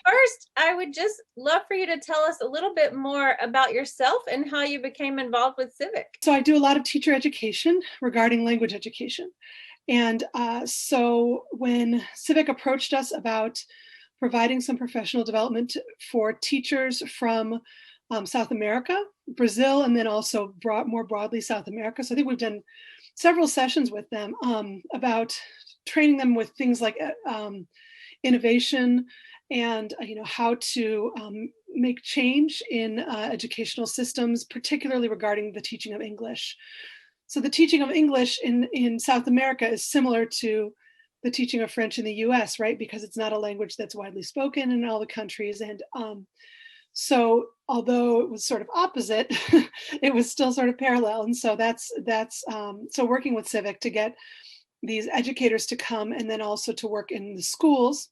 first, I would just love for you to tell us a little bit more about yourself and how you became involved with CIVIC. So I do a lot of teacher education regarding language education. And so when CIVIC approached us about providing some professional development for teachers from South America, Brazil, and then also more broadly South America. So I think we've done several sessions with them about training them with things like innovation and how to make change in educational systems, particularly regarding the teaching of English. So the teaching of English in South America is similar to the teaching of French in the US, right? Because it's not a language that's widely spoken in all the countries. And so although it was sort of opposite, it was still sort of parallel. And so that's so working with CIVIC to get these educators to come and then also to work in the schools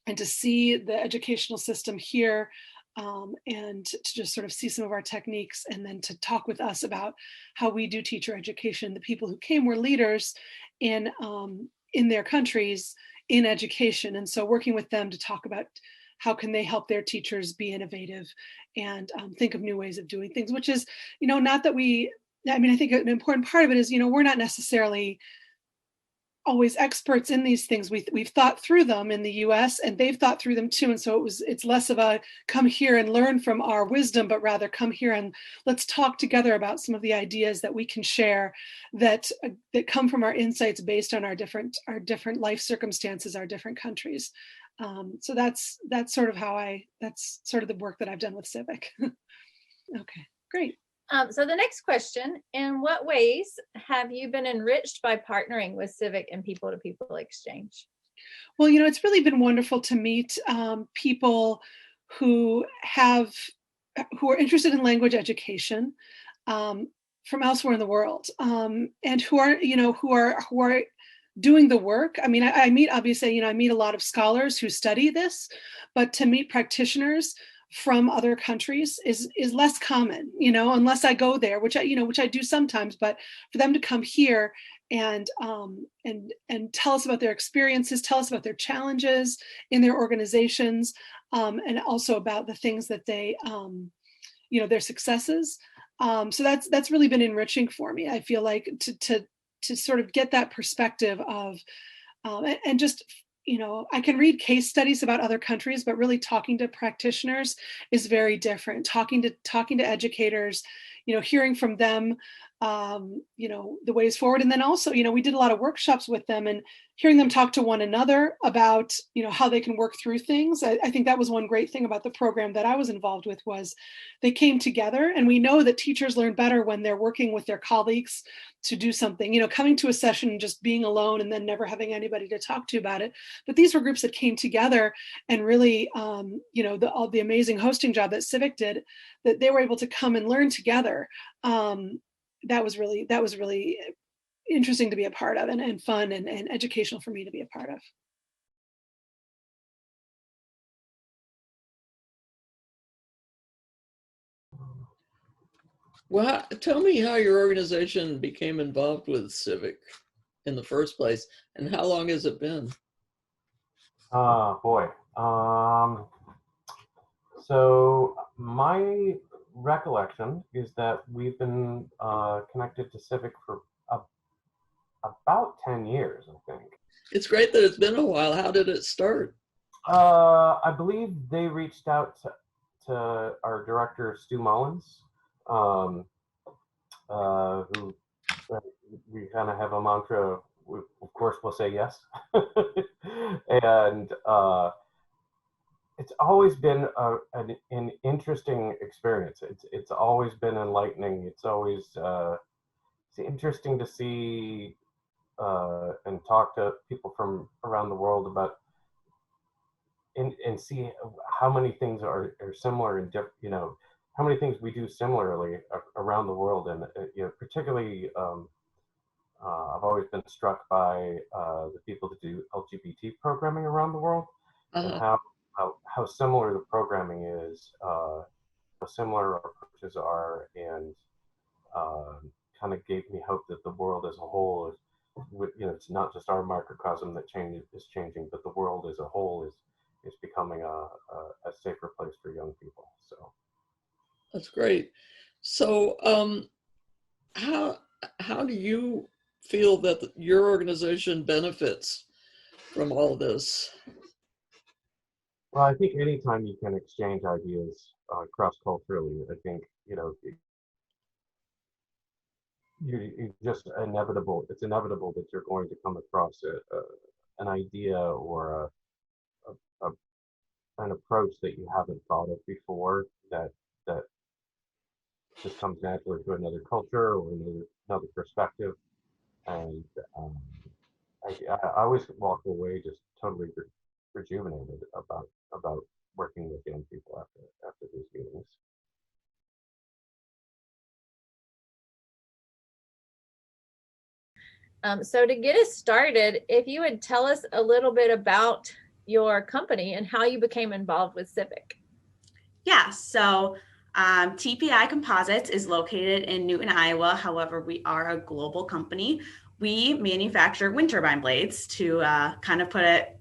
and to see the educational system here and to just sort of see some of our techniques and then to talk with us about how we do teacher education. The people who came were leaders in their countries in education. And so working with them to talk about how can they help their teachers be innovative and think of new ways of doing things, which is, not that I think an important part of it is, we're not necessarily always experts in these things. We've thought through them in the US and they've thought through them too. And so it's less of a come here and learn from our wisdom, but rather come here and let's talk together about some of the ideas that we can share that come from our insights based on our different life circumstances, our different countries. So that's sort of that's sort of the work that I've done with CIVIC. Okay, great. So the next question, in what ways have you been enriched by partnering with CIVIC and people-to-people exchange? Well, it's really been wonderful to meet people who are interested in language education from elsewhere in the world, and who are doing the work. I mean, I meet, obviously, I meet a lot of scholars who study this, but to meet practitioners from other countries is less common, unless I go there, which I do sometimes, but for them to come here and tell us about their experiences, tell us about their challenges in their organizations, and also about the things that they, their successes. So that's really been enriching for me. I feel like to sort of get that perspective of, and just, I can read case studies about other countries, but really talking to practitioners is very different. Talking to educators, hearing from them, the ways forward. And then also, we did a lot of workshops with them and hearing them talk to one another about, how they can work through things. I think that was one great thing about the program that I was involved with was they came together, and we know that teachers learn better when they're working with their colleagues to do something, coming to a session and just being alone and then never having anybody to talk to about it. But these were groups that came together and really, all the amazing hosting job that CIVIC did, that they were able to come and learn together. That was really interesting to be a part of and fun and educational for me to be a part of. Well, tell me how your organization became involved with CIVIC in the first place, and how long has it been? Boy. So my recollection is that we've been connected to CIVIC for about 10 years, I think. It's great that it's been a while. How did it start? I believe they reached out to our director, Stu Mullins, who we kind of have a mantra, of course we'll say yes. And it's always been an interesting experience. It's always been enlightening. It's always it's interesting to see and talk to people from around the world about and see how many things are similar and different, how many things we do similarly around the world. And particularly I've always been struck by the people that do LGBT programming around the world, and how similar the programming is, how similar our approaches are, and kind of gave me hope that the world as a whole is, it's not just our microcosm that is changing, but the world as a whole is becoming a safer place for young people. So That's great. So how do you feel that your organization benefits from all this? well, I think anytime you can exchange ideas cross-culturally, I think, you just inevitable. It's inevitable that you're going to come across an idea or a, an approach that you haven't thought of before that just comes naturally to another culture or another perspective. And I always walk away just totally rejuvenated about working with young people after these meetings. So to get us started, if you would tell us a little bit about your company and how you became involved with CIVIC. Yeah, so TPI Composites is located in Newton, Iowa. However, we are a global company. We manufacture wind turbine blades, to kind of put it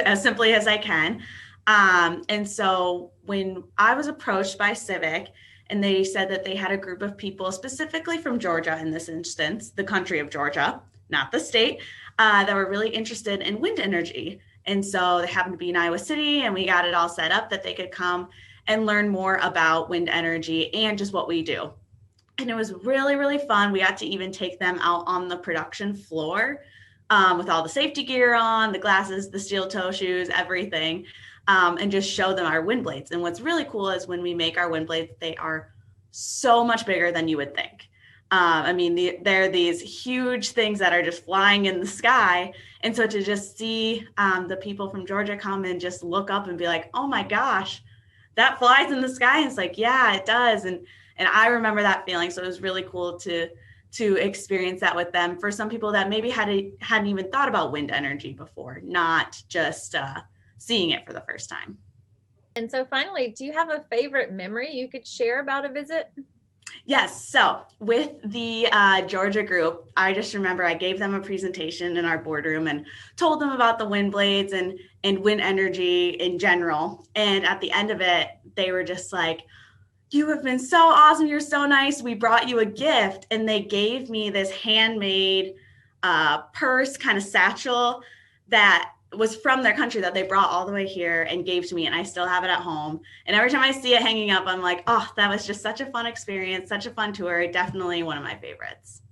as simply as I can. And so when I was approached by CIVIC, and they said that they had a group of people, specifically from Georgia in this instance, the country of Georgia, not the state, that were really interested in wind energy. And so they happened to be in Iowa City, and we got it all set up that they could come and learn more about wind energy and just what we do. And it was really, really fun. We got to even take them out on the production floor with all the safety gear on, the glasses, the steel toe shoes, everything, and just show them our wind blades. And what's really cool is when we make our wind blades, they are so much bigger than you would think. I mean, they're these huge things that are just flying in the sky. And so to just see the people from Georgia come and just look up and be like, oh my gosh, that flies in the sky. And it's like, yeah, it does. And I remember that feeling. So it was really cool to experience that with them. For some people that maybe hadn't even thought about wind energy before, not just seeing it for the first time. And so finally, do you have a favorite memory you could share about a visit? Yes. So with the Georgia group, I just remember I gave them a presentation in our boardroom and told them about the wind blades and wind energy in general. And at the end of it, they were just like, you have been so awesome. You're so nice. We brought you a gift. And they gave me this handmade purse, kind of satchel that was from their country that they brought all the way here and gave to me. And I still have it at home. And every time I see it hanging up, I'm like, oh, that was just such a fun experience, such a fun tour. Definitely one of my favorites.